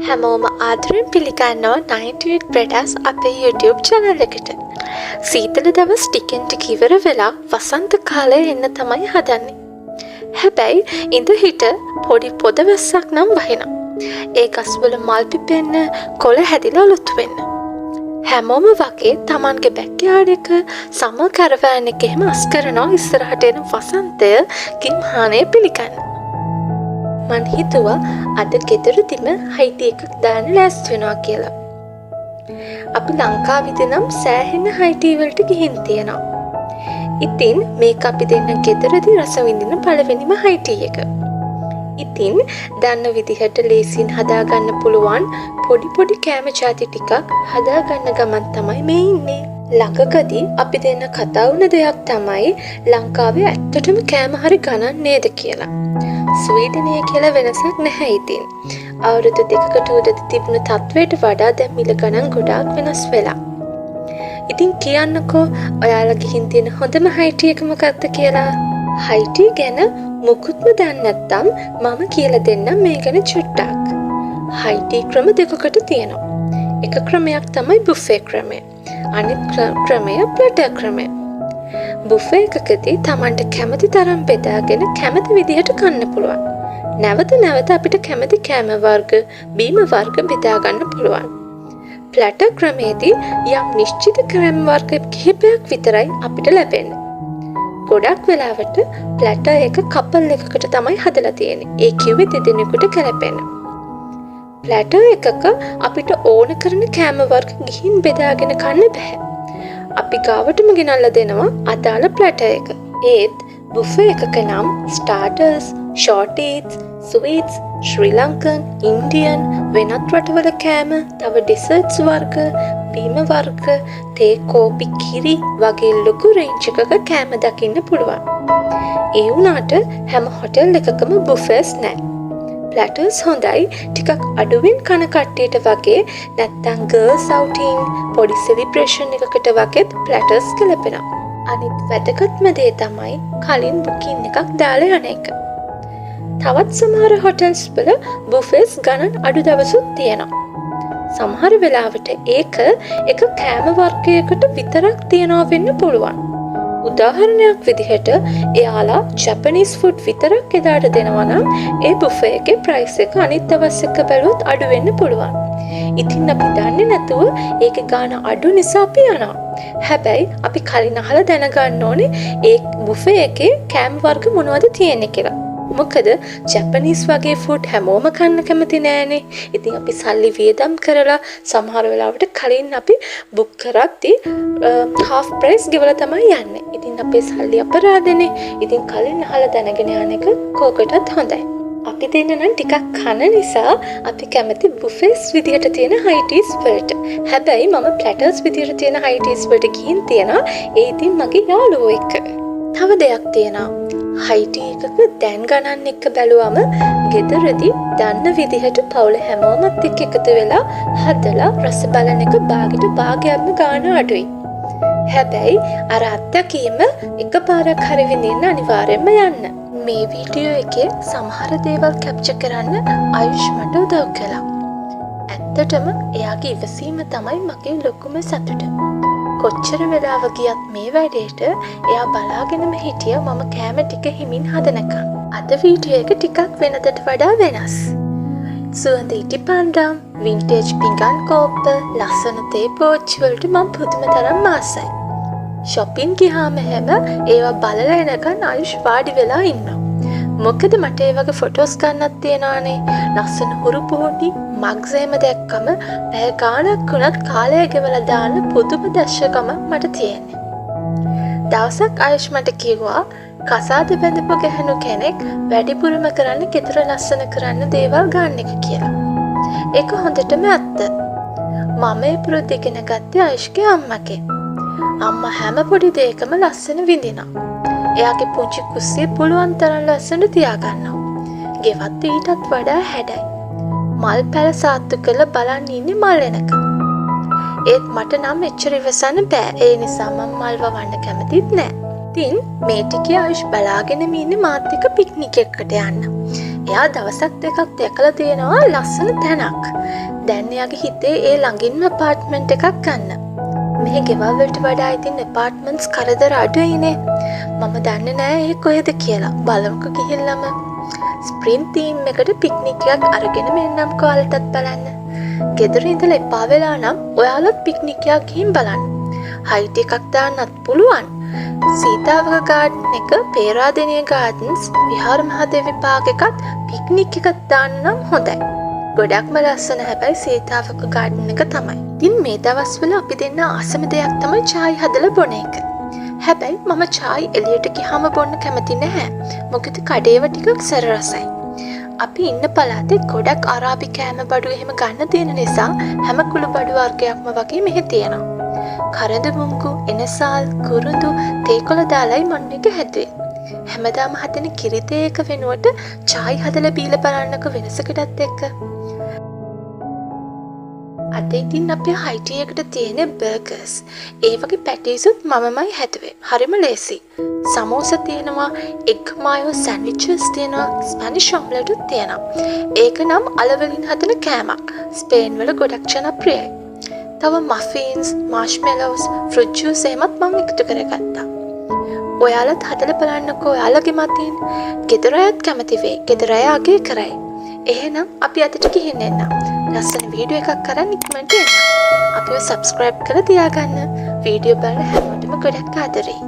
හැමෝම ආදරෙන් පිළිගන්නවා 98 Bredas අපේ YouTube channel එකට. සීතල දවස් ටිකෙන් ටික ඉවර වෙලා වසන්ත කාලය එන්න තමයි හදන්නේ. හැබැයි ඉඳ හිට පොඩි පොද වැස්සක් නම් වහිනවා. ඒ ගස්වල මල් පිපෙන්න, කොළ හැදිලා ලුතු වෙන්න. හැමෝම වගේ Tamanගේ බැක්යාඩ් එක සමර් කැරවෑන් එක එහෙම අස් කරනවා ඉස්සරහට එන වසන්තය කිම්හානේ පිළිගන්න. මං හිතුවා අද ගෙදරදිම හයිටි එකක් දාන්න ලෑස්ති වෙනවා කියලා. අපි ලංකාවේදී නම් සෑහෙන හයිටි වලට ගිහින් තියෙනවා. ඉතින් මේක අපි දෙන්න ගෙදරදී රස විඳින පළවෙනිම හයිටි එක. ඉතින් දන්න විදිහට ලේසියෙන් හදාගන්න පුළුවන් පොඩි කෑම ಜಾති ටිකක් හදාගන්න ගමන් තමයි මේ ඉන්නේ. ළඟකදී අපි දෙන්න කතා වුණ දෙයක් තමයි ලංකාවේ ඇත්තටම කෑම හරි ගණන් නේද කියලා. ස්වීඩනයේ කියලා වෙනසක් නැහැ ඉතින්. අවුරුදු දෙකකට උඩදී තිබුණු තත්වයට වඩා දැන් මිල ගණන් ගොඩාක් වෙනස් වෙලා. ඉතින් කියන්නකෝ ඔයාලා ගිහින් තියෙන හොඳම හයිටි එක මොකක්ද කියලා? හයිටි ගැන මුකුත්ම දන්නේ නැත්නම් මම කියලා දෙන්නම් මේ ගැන චුට්ටක්. හයිටි ක්‍රම දෙකකට තියෙනවා. එක ක්‍රමයක් තමයි බුෆේ ක්‍රමය. අනිත් ක්‍රමය ප්ලැටර් ක්‍රමය. බුෆේ එකකදී Tamanට කැමති තරම් බෙදාගෙන කැමති විදිහට කන්න පුළුවන්. නැවත අපිට කැමති කෑම වර්ග, බීම වර්ග බෙදා ගන්න පුළුවන්. ප්ලැටර් ක්‍රමේදී යම් නිශ්චිත කෑම වර්ග කිහිපයක් විතරයි අපිට ලැබෙන්නේ. ගොඩක් වෙලාවට ප්ලැටර් එක කපල් එකකට තමයි හදලා තියෙන්නේ. ඒ කිව්වේ දෙදෙනෙකුට කැලපෙන්න. ප්ලැටර් එකක අපිට ඕන කරන කෑම වර්ග ගිහින් බෙදාගෙන කන්න බෑ. අපි ගාවටම ගෙනල්ලා දෙනවා අදාළ ප්ලැටර් එක. ඒත් බුෆේ එකක නම් ස්ටාර්ටර්ස්, short eats, sweets, ශ්‍රී ලංකන්, ඉන්දියන්, වෙනත් රටවල කෑම, තව ඩෙසර්ට්ස් වර්ග, බීම වර්ග, තේ, කෝපි, කිරි වගේ ලොකු රේන්ජ් එකක කෑම දකින්න පුළුවන්. ඒ වුණාට හැම හොටෙල් එකකම බුෆේස් නැහැ. ප්ලැටර්ස් හොඳයි ටිකක් අඩුවෙන් කන කට්ටියට වගේ, නැත්තම් ගර්ල්ස් අවුටින්, පොඩි සෙලිබ්‍රේෂන් එකකට වගේත් ප්ලැටර්ස් කලපෙනවා. අනිත් වැදගත්ම දේ තමයි කලින් බුකින් එකක් දාලා යන එක. තවත් සමහර හොටෙල්ස් වල බුෆේස් ගණන් අඩු දවසුත් තියෙනවා. සමහර වෙලාවට ඒක එක කෑම වර්ගයකට විතරක් තියනවා වෙන්න පුළුවන්. උදාහරණයක් විදිහට එයාලා ජැපනීස් ෆුඩ් විතරක් එදාට දෙනවා නම් ඒ බුෆේ එකේ ප්‍රයිස් එක අනිත් දවස් එක බැලුවොත් අඩු වෙන්න පුළුවන්. ඉතින් අපි දන්නේ නැතුව ඒකේ ගාණ අඩු නිසා අපි යනවා. හැබැයි අපි කලින් අහලා දැනගන්න ඕනේ ඒ බුෆේ එකේ කෑම වර්ග මොනවද තියෙන්නේ කියලා. මොකද ජැපනීස් වගේ ෆුඩ් හැමෝම කන්න කැමති නෑනේ. ඉතින් අපි සල්ලි වියදම් කරලා සමහර වෙලාවට කලින් අපි බුක් කරද්දී half price ගෙවලා තමයි යන්නේ. ඉතින් අපේ සල්ලි අපරාධනේ. ඉතින් කලින් අහලා දැනගෙන යන එක කෝකටත් හොඳයි. අපි දෙන්න නම් ටිකක් කන නිසා අපි කැමති බුෆේස් විදිහට තියෙන හයිටිස් වලට. හැබැයි මම ප්ලැටර්ස් විදිහට තියෙන හයිටිස් වලට ගිහින් තියනවා. ඒ ඉතින් මගේ යාළුවෝ එක්ක. තව දෙයක් තියෙනවා. හයිටි එකක දැන් ගණන් එක්ක බැලුවම ගෙදරදී දන්න විදිහට පවුල හැමෝමත් එක්ක එකතු වෙලා හදලා රස බලන එක භාගයක්ම ගාණ අඩුයි. හැබැයි අර අත්දැකීම එකපාරක් හරි විඳින්න අනිවාර්යෙන්ම යන්න. මේ වීඩියෝ එකේ සමහර දේවල් කැප්චර් කරන්න ආයුෂ් මට උදව් කළා. ඇත්තටම එයාගේ ඉවසීම තමයි මගේ ලොකුම සතුට. කොච්චර වෙලාව ගියත් මේ වැඩේට එයා බලාගෙනම හිටිය මම කෑම ටික හිමින් හදනකම්. අද වීඩියෝ එක ටිකක් වෙනදට වඩා වෙනස්. සුවඳ ඉටිපන්දම්, වින්ටේජ් පිඟන් කෝප්ප, ලස්සන තේ පෝච්චි වලට මම පුදුම තරම් ආසයි. shopping ගියාම හැම ඒවා බලලා එනකන් ආයුෂ් වාඩි වෙලා ඉන්නවා. මොකද මට ඒ වගේ ෆොටෝස් ගන්නත් තියෙනවානේ. ලස්සන හුරු පොඩි මග්ස් එහෙම දැක්කම පැය ගාණක් වුණත් කාලය ගෙවලා දාන්න පුදුම දැශකම මට තියෙන්නේ. දවසක් ආයුෂ් මට කිව්වා කසාද බැඳපු ගැහණු කෙනෙක් වැඩිපුරම කරන්නේ ගෙදර ලස්සන කරන්න දේවල් ගන්න එක කියලා. ඒක හොඳටම ඇත්ත. මම ඒ පුරුදු ඉගෙන ගත්තේ ආයුෂ්ගේ අම්මගෙන්. අම්මා හැම පොඩි දෙයකම ලස්සන විඳිනවා. එයාගේ පුංචි කුස්සිය පුළුවන් තරම් ලස්සනට තියාගන්නවා. ගෙවත් ඊටත් වඩා හැඩයි. මල් පැල සාත්තු කරලා බලන් ඉන්නේ මල් එනක. ඒත් මට නම් එච්චර ඉවසන්න බෑ. ඒ නිසා මම මල් වවන්න කැමතිත් නෑ. ඉතින් මේ ටිකේ ආයුෂ් බලාගෙනම ඉන්නේ මාත් එක්ක පික්නික් එකකට යන්න. එයා දවසක් දෙකක් දැකලා තියෙනවා ලස්සන තැනක්. දැන් එයාගේ හිතේ ඒ ළඟින්ම අපාර්ට්මන්ට් එකක් ගන්න. මේ ගෙවල් වලට වඩා ඉතින් අපාර්ට්මන්ට්ස් කරදර අඩුයිනේ. මම දන්නේ නෑ ඒ කොහෙද කියලා. බලමුකෝ ගිහිල්ලාම. ස්ප්‍රින් තීම් එකට පික්නික් එකක් අරගෙන මෙන්නම් කාලටත් බලන්න. ගෙදර ඉඳලා එපා වෙලා නම් ඔයාලත් පික්නික් එකක් ගිහින් බලන්න. හයිට් එකක් දාන්නත් පුළුවන්. සීතාවක ගාඩන් එක, පේරාදෙණිය ගාඩන්ස්, විහාර මහදේවි පාර්ක් එකත් පික්නික් එකක් දාන්න නම් හොඳයි. ගොඩක්ම ලස්සන හැබැයි සීතාවක ගාඩන් එක තමයි. ඉතින් මේ දවස්වල අපි දෙන්න ආසම දෙයක් තමයි චායි හදලා බොන එක. හැබැයි මම චායි එළියට ගියාම බොන්න කැමති නැහැ. මොකද කඩේව ටිකක් සැර රසයි. අපි ඉන්න පළාතේ ගොඩක් අරාබි කෑම බඩු එහෙම ගන්න තියෙන නිසා හැම කුළු බඩු වර්ගයක්ම වගේ මෙහෙ තියෙනවා. කරඳ මුංගු, එනසාල්, කුරුඳු, තේකොළ දාලයි මන් එක හැදුවේ. හැමදාම හදන කිරිතේ එක වෙනුවට චායි හදලා බීලා බලන්නකො වෙනසකටත් එක්ක. අද ඉතින් අපේ හයිටි එකට තියෙන බර්ගර්ස්. ඒ වගේ පැටිස්ුත් මමමයි හැදුවේ. හරිම ලේසි. සමෝසා තියෙනවා, එග් මායෝ සෑන්ඩ්විචස් තියෙනවා, ස්පැනිෂ් ඔම්ලට්ුත් තියෙනවා. ඒක නම් අල වලින් හදන කෑමක්. ස්පේන් වල ගොඩක් ජනප්‍රියයි. තව මෆින්ස්, මාෂ්මෙලෝස්, ෆෘට් ජූස් එහෙමත් මම එකතු කරගත්තා. ඔයාලත් හදලා බලන්නකෝ ඔයාලගේ මතින්. ගෙදර අයත් කැමති වෙයි. ගෙදර අය අගය කරයි. එහෙනම් අපි අදට ගිහින් එන්න. ලස්සන වීඩියෝ එකක් කරන් ඉක්මනට එන්න. අපිව සබ්ස්ක්‍රයිබ් කරලා තියාගන්න. වීඩියෝ බලන හැමෝටම ගොඩක් ආදරෙයි.